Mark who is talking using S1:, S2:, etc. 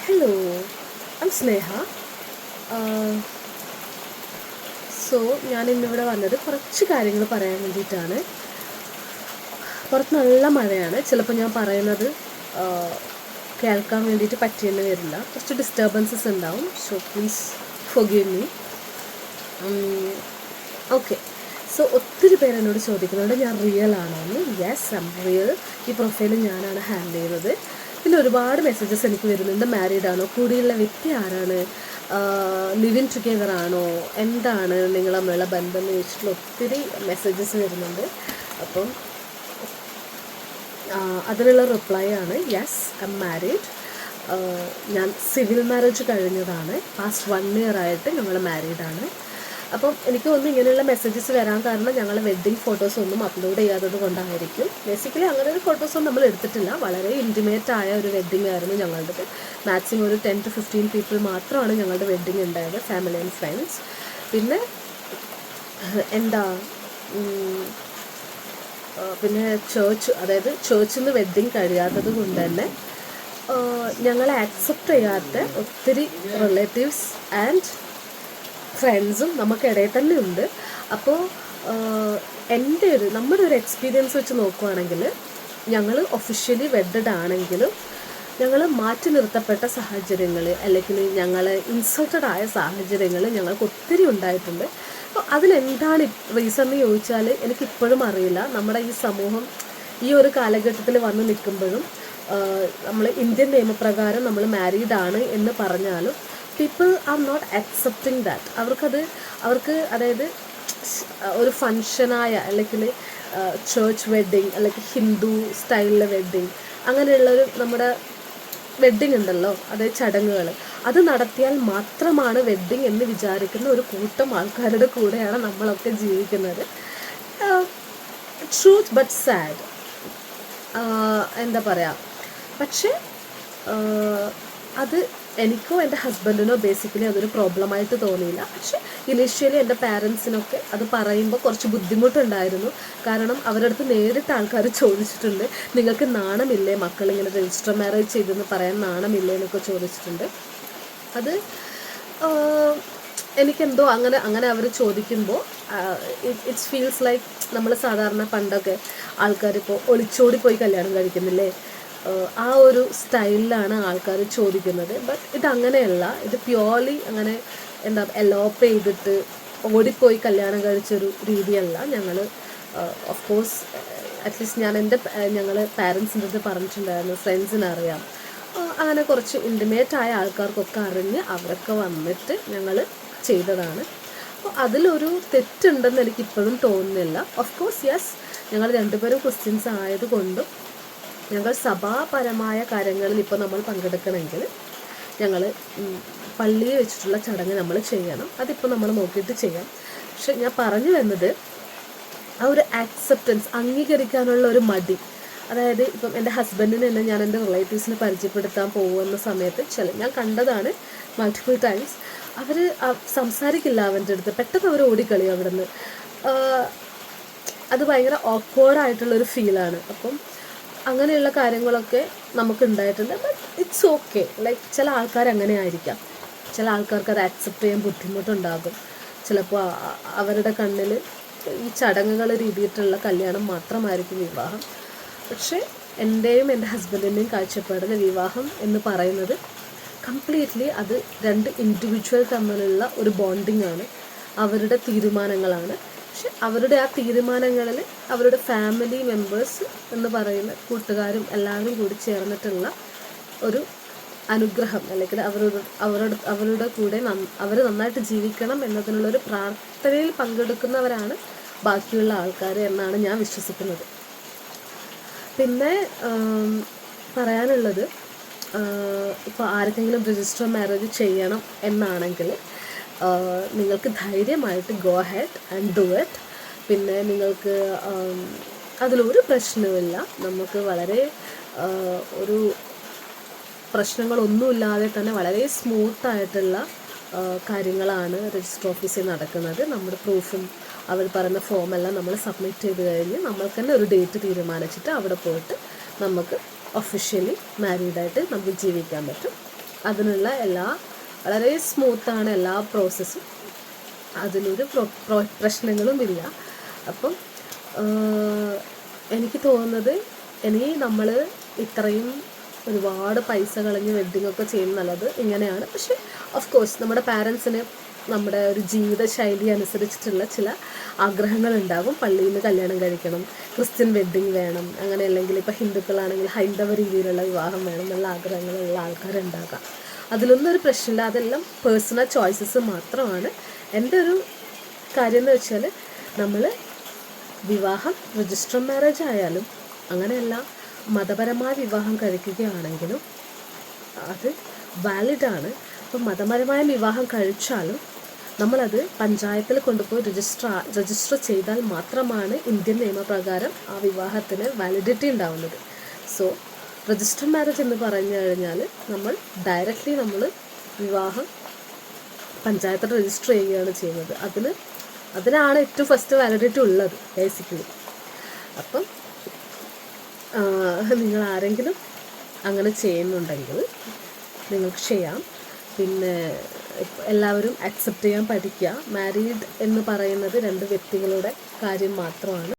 S1: Hello, I'm Sneha. So ഞാൻ ഇന്നിവിടെ വന്നത് കുറച്ച് കാര്യങ്ങൾ പറയാൻ വേണ്ടിയിട്ടാണ്. പുറത്ത് നല്ല മഴയാണ്. ചിലപ്പോൾ ഞാൻ പറയുന്നത് കേൾക്കാൻ വേണ്ടിയിട്ട് പറ്റിയെന്ന് വരില്ല. കുറച്ച് ഡിസ്റ്റർബൻസസ് ഉണ്ടാവും. So please forgive me. Okay. So ഒത്തിരി പേര് എന്നോട് ചോദിക്കുന്നുണ്ട് ഞാൻ റിയൽ ആണോ എന്ന്. Yes, I M real. ഈ പ്രൊഫൈൽ ഞാനാണ് ഹാൻഡിൽ ചെയ്യുന്നത്. പിന്നെ ഒരുപാട് മെസ്സേജസ് എനിക്ക് വരുന്നുണ്ട്. മാരീഡ് ആണോ, കൂടിയുള്ള വ്യക്തി ആരാണ്, ലിവിങ് ടുഗെദർ ആണോ, എന്താണ് നിങ്ങളെ തമ്മിലുള്ള ബന്ധം എന്ന് വെച്ചിട്ടുള്ള ഒത്തിരി മെസ്സേജസ് വരുന്നുണ്ട്. അപ്പം അതിനുള്ള റിപ്ലൈ ആണ് യെസ്, ഐ എം മാരീഡ്. ഞാൻ സിവിൽ മാരേജ് കഴിഞ്ഞതാണ്. പാസ്റ്റ് 1 year ആയിട്ട് ഞങ്ങൾ മാരീഡാണ്. അപ്പം എനിക്ക് തോന്നുന്നു ഇങ്ങനെയുള്ള മെസ്സേജസ് വരാൻ കാരണം ഞങ്ങൾ വെഡ്ഡിങ് ഫോട്ടോസൊന്നും അപ്ലോഡ് ചെയ്യാത്തത് കൊണ്ടായിരിക്കും. ബേസിക്കലി അങ്ങനെ ഒരു ഫോട്ടോസൊന്നും നമ്മൾ എടുത്തിട്ടില്ല. വളരെ ഇൻറ്റിമേറ്റ് ആയ ഒരു വെഡ്ഡിങ് ആയിരുന്നു ഞങ്ങളുടേത്. മാക്സിമം ഒരു 10 to 15 പീപ്പിൾ മാത്രമാണ് ഞങ്ങളുടെ വെഡ്ഡിങ് ഉണ്ടായത്, ഫാമിലി ആൻഡ് ഫ്രണ്ട്സ്. പിന്നെ പിന്നെ ചേർച്ചിൽ നിന്ന് വെഡ്ഡിങ് കഴിയാത്തത് കൊണ്ട് തന്നെ ഞങ്ങളെ ആക്സെപ്റ്റ് ചെയ്യാത്ത ഒത്തിരി റിലേറ്റീവ്സ് ആൻഡ് ഫ്രണ്ട്സും നമുക്കിടയിൽ തന്നെ ഉണ്ട്. അപ്പോൾ നമ്മുടെ ഒരു എക്സ്പീരിയൻസ് വെച്ച് നോക്കുകയാണെങ്കിൽ ഞങ്ങൾ ഒഫീഷ്യലി വെഡഡ് ആണെങ്കിലും ഞങ്ങൾ മാറ്റി നിർത്തപ്പെട്ട സാഹചര്യങ്ങൾ അല്ലെങ്കിൽ ഞങ്ങൾ ഇൻസൾട്ടഡ് ആയ സാഹചര്യങ്ങൾ ഞങ്ങൾക്ക് ഒത്തിരി ഉണ്ടായിട്ടുണ്ട്. അപ്പോൾ അതിലെന്താണ് റീസൺ എന്ന് ചോദിച്ചാൽ എനിക്കിപ്പോഴും അറിയില്ല. നമ്മുടെ ഈ സമൂഹം ഈ ഒരു കാലഘട്ടത്തിൽ വന്ന് നിൽക്കുമ്പോഴും നമ്മൾ ഇന്ത്യൻ നിയമപ്രകാരം നമ്മൾ മാരീഡ് ആണ് എന്ന് പറഞ്ഞാലും people are not accepting that. അവർക്ക് അതായത് ഒരു ഫങ്ഷനായ അല്ലെങ്കിൽ ചേർച്ച് വെഡ്ഡിങ് അല്ലെങ്കിൽ ഹിന്ദു സ്റ്റൈലിലെ വെഡ്ഡിങ് അങ്ങനെയുള്ളൊരു നമ്മുടെ വെഡ്ഡിങ് ഉണ്ടല്ലോ, അതായത് ചടങ്ങുകൾ, അത് നടത്തിയാൽ മാത്രമാണ് വെഡ്ഡിങ് എന്ന് വിചാരിക്കുന്ന ഒരു കൂട്ടം ആൾക്കാരുടെ കൂടെയാണ് നമ്മളൊക്കെ ജീവിക്കുന്നത്. Truth but sad. എന്താ പറയുക, പക്ഷേ അത് എനിക്കോ എൻ്റെ ഹസ്ബൻഡിനോ ബേസിക്കലി അതൊരു പ്രോബ്ലമായിട്ട് തോന്നിയില്ല. പക്ഷേ ഇനീഷ്യലി എൻ്റെ പാരൻസിനൊക്കെ അത് പറയുമ്പോൾ കുറച്ച് ബുദ്ധിമുട്ടുണ്ടായിരുന്നു. കാരണം അവരുടെ അടുത്ത് നേരിട്ട് ആൾക്കാർ ചോദിച്ചിട്ടുണ്ട്, നിങ്ങൾക്ക് നാണമില്ലേ മക്കളിങ്ങനെ രജിസ്റ്റർ മാരേജ് ചെയ്തെന്ന് പറയാൻ നാണമില്ലേ എന്നൊക്കെ ചോദിച്ചിട്ടുണ്ട്. അത് എനിക്കെന്തോ അങ്ങനെ അവർ ചോദിക്കുമ്പോൾ ഇറ്റ്സ് ഫീൽസ് ലൈക്ക് നമ്മൾ സാധാരണ പണ്ടൊക്കെ ആൾക്കാരിപ്പോൾ ഒളിച്ചോടിപ്പോയി കല്യാണം കഴിക്കുന്നില്ലേ, ആ ഒരു സ്റ്റൈലിലാണ് ആൾക്കാർ ചോദിക്കുന്നത്. ബട്ട് ഇതങ്ങനെയല്ല. ഇത് പ്യോർലി അങ്ങനെ എലോപ്പ് ചെയ്തിട്ട് ഓടിപ്പോയി കല്യാണം കഴിച്ചൊരു രീതിയല്ല. ഞങ്ങൾ ഓഫ് കോഴ്സ് അറ്റ്ലീസ്റ്റ് ഞങ്ങൾ പാരൻസിൻ്റെ അടുത്ത് പറഞ്ഞിട്ടുണ്ടായിരുന്നു, ഫ്രണ്ട്സിനറിയാം, അങ്ങനെ കുറച്ച് ഇൻറ്റിമേറ്റ് ആയ ആൾക്കാർക്കൊക്കെ അറിഞ്ഞ് അവരൊക്കെ വന്നിട്ട് ഞങ്ങൾ ചെയ്തതാണ്. അപ്പോൾ അതിലൊരു തെറ്റുണ്ടെന്ന് എനിക്കിപ്പോഴും തോന്നുന്നില്ല. ഓഫ് കോഴ്സ് യെസ്, ഞങ്ങൾ രണ്ടുപേരും ക്രിസ്ത്യൻസ് ആയതുകൊണ്ടും ഞങ്ങൾ സഭാപരമായ കാര്യങ്ങളിൽ ഇപ്പോൾ നമ്മൾ പങ്കെടുക്കണമെങ്കിൽ ഞങ്ങൾ പള്ളിയിൽ വെച്ചിട്ടുള്ള ചടങ്ങ് നമ്മൾ ചെയ്യണം. അതിപ്പോൾ നമ്മൾ നോക്കിയിട്ട് ചെയ്യാം. പക്ഷെ ഞാൻ പറഞ്ഞു വന്നത് ആ ഒരു ആക്സെപ്റ്റൻസ്, അംഗീകരിക്കാനുള്ള ഒരു മടി. അതായത് ഇപ്പം എൻ്റെ ഹസ്ബൻഡിന് തന്നെ ഞാൻ എൻ്റെ റിലേറ്റീവ്സിനെ പരിചയപ്പെടുത്താൻ പോകുന്ന സമയത്ത് ഞാൻ കണ്ടതാണ് മൾട്ടിപ്പിൾ ടൈംസ്, അവർ സംസാരിക്കില്ല അവൻ്റെ അടുത്ത്, പെട്ടെന്ന് അവർ ഓടിക്കളിയും അവിടെ നിന്ന്. അത് ഭയങ്കര ഓക്വേർഡായിട്ടുള്ളൊരു ഫീലാണ്. അപ്പം അങ്ങനെയുള്ള കാര്യങ്ങളൊക്കെ നമുക്ക് ഉണ്ടായിട്ടുണ്ട്. But it's okay. ലൈക്ക് ചില ആൾക്കാർ അങ്ങനെ ആയിരിക്കാം, ചില ആൾക്കാർക്ക് അത് ആക്സെപ്റ്റ് ചെയ്യാൻ ബുദ്ധിമുട്ടുണ്ടാകും. ചിലപ്പോൾ അവരുടെ കണ്ണിൽ ഈ ചടങ്ങുകൾ രീതിയിട്ടുള്ള കല്യാണം മാത്രമായിരിക്കും വിവാഹം. പക്ഷേ എൻ്റെയും എൻ്റെ ഹസ്ബൻഡിൻ്റെയും കാഴ്ചപ്പാടിൽ വിവാഹം എന്ന് പറയുന്നത് കംപ്ലീറ്റ്ലി അത് 2 ഇൻഡിവിജ്വൽ തമ്മിലുള്ള ഒരു ബോണ്ടിങ് ആണ്, അവരുടെ തീരുമാനങ്ങളാണ്. പക്ഷെ അവരുടെ ആ തീരുമാനങ്ങളിൽ അവരുടെ ഫാമിലി മെമ്പേഴ്സ് എന്ന് പറയുന്ന കൂട്ടുകാരും എല്ലാവരും കൂടി ചേർന്നിട്ടുള്ള ഒരു അനുഗ്രഹം, അല്ലെങ്കിൽ അവരുടെ കൂടെ അവർ നന്നായിട്ട് ജീവിക്കണം എന്നതിനുള്ളൊരു പ്രാർത്ഥനയിൽ പങ്കെടുക്കുന്നവരാണ് ബാക്കിയുള്ള ആൾക്കാർ എന്നാണ് ഞാൻ വിശ്വസിക്കുന്നത്. പിന്നെ പറയാനുള്ളത്, ഇപ്പോൾ ആർക്കെങ്കിലും രജിസ്റ്റർ മാരേജ് ചെയ്യണം എന്നാണെങ്കിൽ നിങ്ങൾക്ക് ധൈര്യമായിട്ട് go head and do it. പിന്നെ നിങ്ങൾക്ക് അതിലൊരു പ്രശ്നവുമില്ല. നമുക്ക് വളരെ ഒരു പ്രശ്നങ്ങളൊന്നുമില്ലാതെ തന്നെ വളരെ സ്മൂത്തായിട്ടുള്ള കാര്യങ്ങളാണ് രജിസ്റ്റർ ഓഫീസിൽ നടക്കുന്നത്. നമ്മുടെ പ്രൂഫും അവർ പറയുന്ന ഫോമെല്ലാം നമ്മൾ സബ്മിറ്റ് ചെയ്ത് കഴിഞ്ഞ് നമ്മൾക്ക് തന്നെ ഒരു ഡേറ്റ് തീരുമാനിച്ചിട്ട് അവിടെ പോയിട്ട് നമുക്ക് ഒഫീഷ്യലി മാരീഡായിട്ട് നമുക്ക് ജീവിക്കാൻ പറ്റും. അതിനുള്ള വളരെ സ്മൂത്താണ് എല്ലാ പ്രോസസ്സും, അതിലൊരു പ്രശ്നങ്ങളുമില്ല. അപ്പം എനിക്ക് തോന്നുന്നത് ഇനി നമ്മൾ ഇത്രയും ഒരുപാട് പൈസ കളഞ്ഞ് വെഡ്ഡിങ്ങൊക്കെ ചെയ്യുന്നത് നല്ലത് ഇങ്ങനെയാണ്. പക്ഷേ ഓഫ് കോഴ്സ് നമ്മുടെ പാരൻസിന് നമ്മുടെ ഒരു ജീവിതശൈലി അനുസരിച്ചിട്ടുള്ള ചില ആഗ്രഹങ്ങളുണ്ടാകും. പള്ളിയിൽ നിന്ന് കല്യാണം കഴിക്കണം, ക്രിസ്ത്യൻ വെഡ്ഡിങ് വേണം, അങ്ങനെ അല്ലെങ്കിൽ ഇപ്പോൾ ഹിന്ദുക്കളാണെങ്കിൽ ഹൈന്ദവ രീതിയിലുള്ള വിവാഹം വേണം എന്നുള്ള ആഗ്രഹങ്ങളുള്ള ആൾക്കാരുണ്ടാകാം. അതിലൊന്നും ഒരു പ്രശ്നമില്ല, അതെല്ലാം പേഴ്സണൽ ചോയ്സസ് മാത്രമാണ്. എൻ്റെ ഒരു കാര്യം എന്ന് വെച്ചാൽ നമ്മൾ വിവാഹം രജിസ്റ്റർ മാരേജ് ആയാലും അങ്ങനെയല്ല, മതപരമായ വിവാഹം കഴിക്കുകയാണെങ്കിലും അത് വാലിഡാണ്. അപ്പം മതപരമായ വിവാഹം കഴിച്ചാലും നമ്മളത് പഞ്ചായത്തിൽ കൊണ്ടുപോയി രജിസ്റ്റർ ചെയ്താൽ മാത്രമാണ് ഇന്ത്യൻ നിയമപ്രകാരം ആ വിവാഹത്തിന് വാലിഡിറ്റി ഉണ്ടാവുന്നത്. സോ രജിസ്റ്റർ മാരേജ് എന്ന് പറഞ്ഞു കഴിഞ്ഞാൽ നമ്മൾ ഡയറക്റ്റ്ലി വിവാഹം പഞ്ചായത്തിൽ രജിസ്റ്റർ ചെയ്യുകയാണ് ചെയ്യുന്നത്. അതിനാണ് ഏറ്റവും ഫസ്റ്റ് വാലിഡിറ്റി ഉള്ളത് ബേസിക്കലി. അപ്പം നിങ്ങൾ ആരെങ്കിലും അങ്ങനെ ചെയ്യുന്നുണ്ടെങ്കിൽ നിങ്ങൾക്ക് ചെയ്യാം. പിന്നെ എല്ലാവരും അക്സെപ്റ്റ് ചെയ്യാൻ പഠിക്കുക. മാരീഡ് എന്ന് പറയുന്നത് രണ്ട് വ്യക്തികളുടെ കാര്യം മാത്രമാണ്.